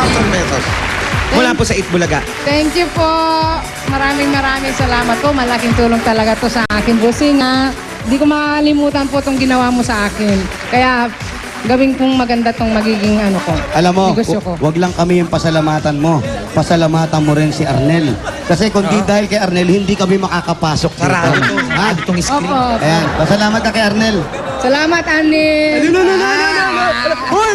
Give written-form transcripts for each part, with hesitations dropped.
1,000 pesos. Mula po sa Itbulaga. Thank you po. Maraming salamat po. Malaking tulong talaga to sa akin, bossing. Di ko makalimutan po itong ginawa mo sa akin. Kaya gawin kong maganda tong magiging ano ko. Alam mo, negosyo ko. wag lang kami yung pasalamatan mo. Pasalamatan mo rin si Arnel. Kasi kung di dahil kay Arnel, hindi kami makakapasok dito. Sarado to. Ha? Sarado tong screen. Opo. Ayan, pasalamat ka kay Arnel. Salamat, Anil. Uy,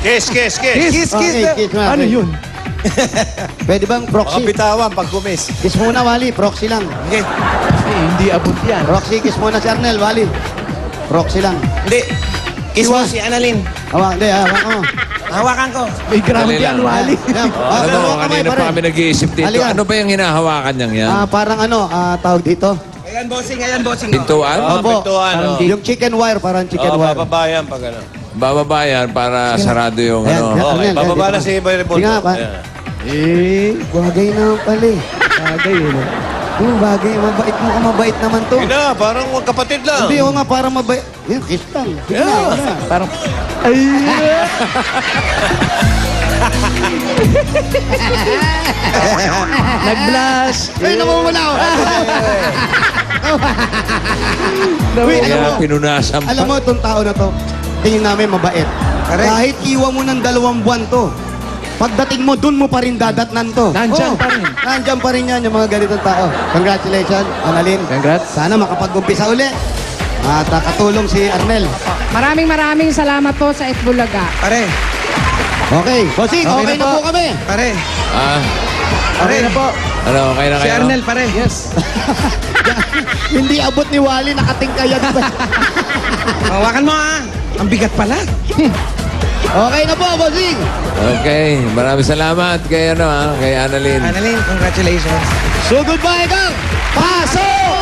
Kiss. Kiss, Okay, kiss mo. Ano yun? Pwede bang proxy? Kapitawan pag kumis. Kiss muna, Wally. Proxy lang. Okay. Hindi abot yan. Proxy, kiss muna si Arnel, Wally. Proxy lang. Hindi. Kiss mo si Annalyn. Hawak, hindi, hawak mo. Hawakan ko. May grabe Dali yan, lang. Wally. Ayan. Ano, hawak kamay, kanina pare. pa kami nag-iisip dito. Halika. Ano ba yung hinahawakan niyang yan? Parang tawag dito. Ayan, bossing. Pintuan? Opo. pintuan, oh. Yung chicken wire, parang chicken wire. Bababayan pag ano. Bababayan para sarado yung Ayan, ano. ayan. Okay, Arnel, bababa dito. na si Boy Revolto. Sige nga, pa. Bagay naman pala eh. Bagay yun. Bagay, mabait naman to. Hindi na, parang kapatid lang. Hindi, nga, parang mabait. Yan, kiss lang. Kiss lang. Parang, ay, nag-blush. Ay, namumula ako. Wait, alam mo, Kaya pinunasan alam mo, pa. itong tao na to, tingin namin mabait. Kahit iwan mo ng 2 buwan to, pagdating mo, dun mo pa rin dadatnan to. Nandyan pa rin. Nandyan pa rin yan, yung mga ganitong tao. Congratulations, Annalyn. Congrats. Sana makapag-umpisa uli. At katulong si Arnel. Maraming salamat po sa Itbulaga. Pare. Okay, bossing, okay na po kami. Pare. Ah, Pare. na po. ano, okay na Si kayo? Arnel, pare. Yes. Hindi abot ni Wally, nakatingkayan pa. Hawakan mo Ang bigat pala. Okay na po, bossing. Okay, maraming salamat kay kay Annalyn. Annalyn, congratulations. So goodbye, Kang. Pasok!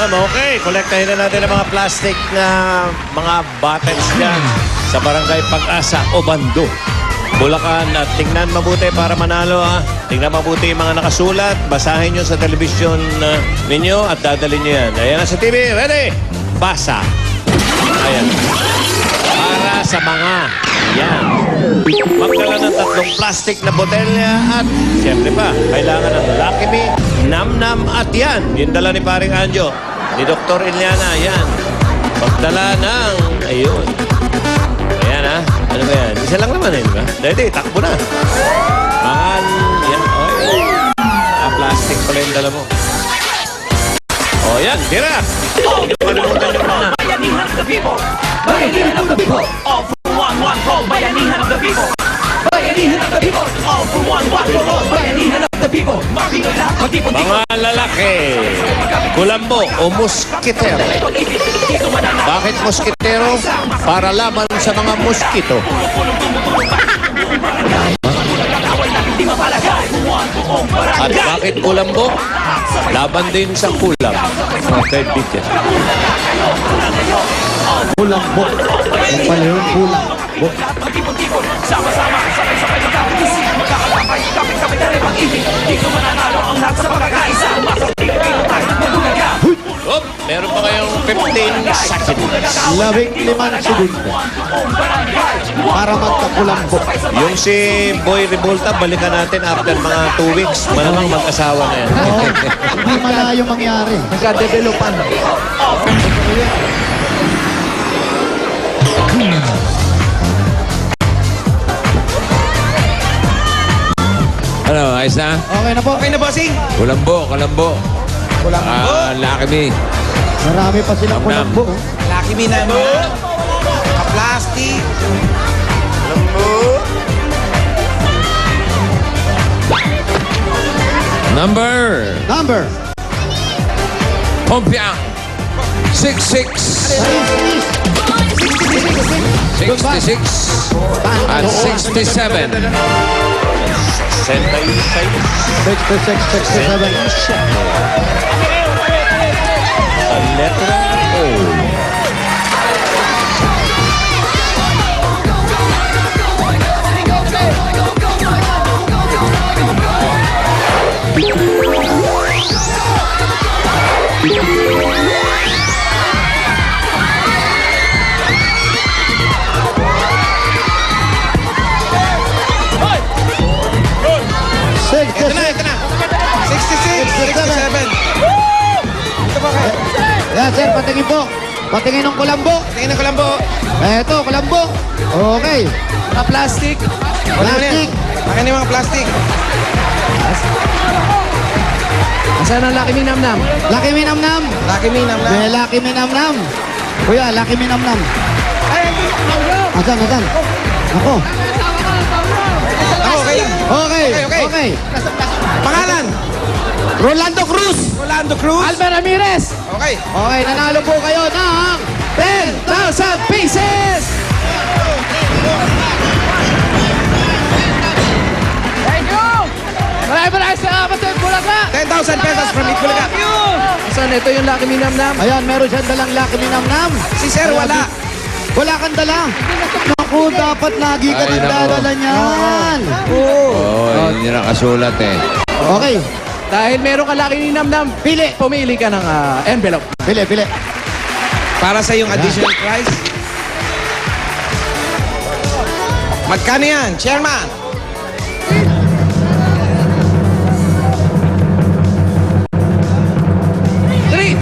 Okay, kolektahin na natin ang mga plastic na mga bottles dyan sa Barangay Pag-asa o Bando, Bulacan. At tingnan mabuti para manalo Tingnan mabuti yung mga nakasulat. Basahin nyo sa telebisyon ninyo at dadalhin nyo yan. Ayan na sa TV. Ready? Basa. Ayan. Para sa mga yan. Magdala ng 3 plastic na botelya at siyempre pa, kailangan ng Lucky Me, Nam-Nam at yan. Yung dala ni paring Anjo, ni Dr. Iliana, yan. Magdala ng, ayun. Ayan Ano ba yan? Isa lang naman ba? Dede, takbo na. Mahal. Yan. Okay. Plastic pala yung dala mo. O yan, tira. Hindi kalimutan yung mga. Bayanihan of the people. Bayanihan of the people. All for one for Bayanihan of the people. Bayanihan of the people. All for one for Bayanihan of the people. Mga lalaki, kulambo o muskitero. Bakit muskitero? Para laban sa mga muskito. At bakit kulambo? Laban din sa kulam. Okay, bitin. Pulang bo. Yung pala yun, pulang bo. Sama-sama, sabay-sabay magkakagising. Magkakatapay, kapit-kapit na rin pag-ibig. Dito mananalo ang lahat sa pagkakaisa. Masang-tingin tayo magbugaga. Oh, meron pa kayong 15 seconds. 15 segundo. Para magkakulambo. Yung si Boy Revolta, balikan natin after mga 2 weeks. Malamang mag-asawa na yan. Oo, hindi malayo mangyari. Nagka-developan. Ano, ayos na? Okay na po. Okay na, bossing. Kulambo. Lucky Me. Marami pa silang kulambo. Lucky Me na ka-plastic. Number. Pompiang. 66. 66. At 67. Sa letra O. Ito na. 66, 67. Ito ba kayo? Yan, sir, patingin po. Patingin ng kulambo. Tingnan ko lang po. Eto, kulambo. Okay. Mga plastic. Wala na yan. Plastic. Akin yung mga plastic. Asan ang Lucky Me Nam Nam? Lucky Me Nam Nam. Lucky me, nam May Lucky Me Nam Nam. Kuya, Lucky Me Nam Nam. Asan? Ako. Ako, okay lang. Okay. Okay. Okay. Pangalan? Rolando Cruz. Rolando Cruz. Albert Ramirez. Okay. Okay, nanalo po kayo ng 10,000 pieces! Thank you! Maraming salamat sa Bulaga! 10,000 pesos from Itbulaga. Asan ito yung Lucky Me Nam Nam? Ayan, meron siyang dalang Lucky Me Nam Nam. Si Sir wala. Wala kang dala. Naku, dapat lagi ka Ay, nang naku. dadala niyan. Oh, yun yung nakasulat eh. Okay, Dahil meron ka Lucky Me Nam Nam, pili. pumili ka ng envelope. Pili. Para sa yung additional prize. Magkano yan, Chairman? $3,000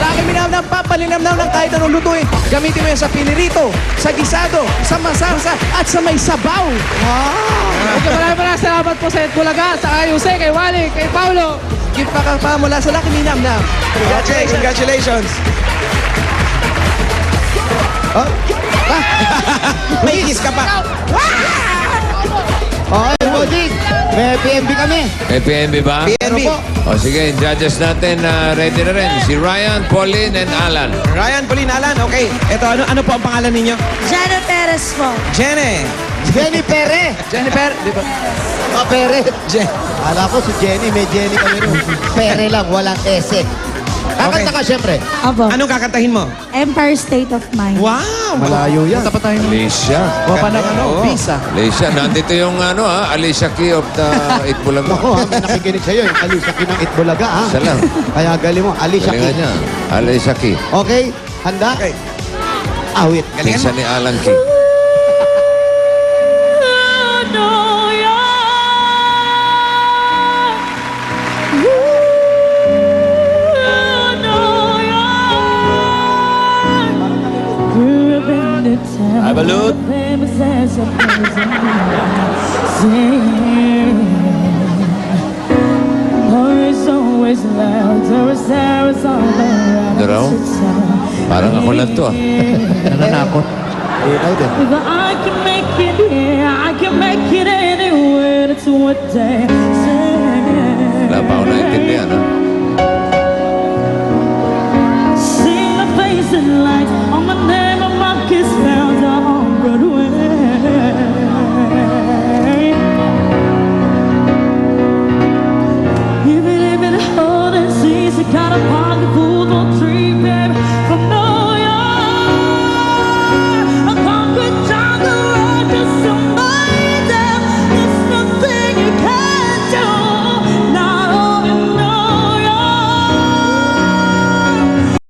Lucky Me Nam Nam, pampalinamnam ng kahit anong lutuin. Gamitin mo yan sa pinirito, sa gisado, sa masarsa, at sa may sabaw. Maraming salamat po sa Bulaga, sa Ayuse, kay Wally, kay Paulo. Gift pa mula sa Lucky Me Nam Nam. Okay, congratulations. May kiss ka pa. Okay, Bossing. May PMB kami. May PNB ba? PNB. O sige, judges natin ready na rin. Si Ryan, Pauline, and Alan. Ryan, Pauline, Alan. Okay. Ito, ano po ang pangalan ninyo? Jana Perez po. Jenny. Jenny Pere. Jennifer, di ba? Pere. Jen. Alam ko si Jenny, may Jenny kami rin. Pere lang, walang ese. Kakanta ka siyempre. Apo. Anong kakantahin mo? Empire State of Mind. Wow. Malayo yan. Punta pa tayo ng Alicia. Wapa ng Oo. visa. Alicia, nandito yung Alicia Key of the Itbulaga. Ako ha, may nakikinig sa'yo. Yung Alicia Key ng Itbulaga ha. Isa lang. Kaya galing mo, Alicia Galingan Key. niya. Alicia Key. Okay, handa? Okay. Awit. Galingan Isa mo. ni Alan Key. Ay, balut. Ito raw? Parang ako lang to Nananakot. Ikaw din. I can make it here, I can make it anywhere. That's what they say. Wala pa ako naintindihan, ha? See my face in lights on my name, and my kiss found on Broadway. Even if it hard and seems to kind of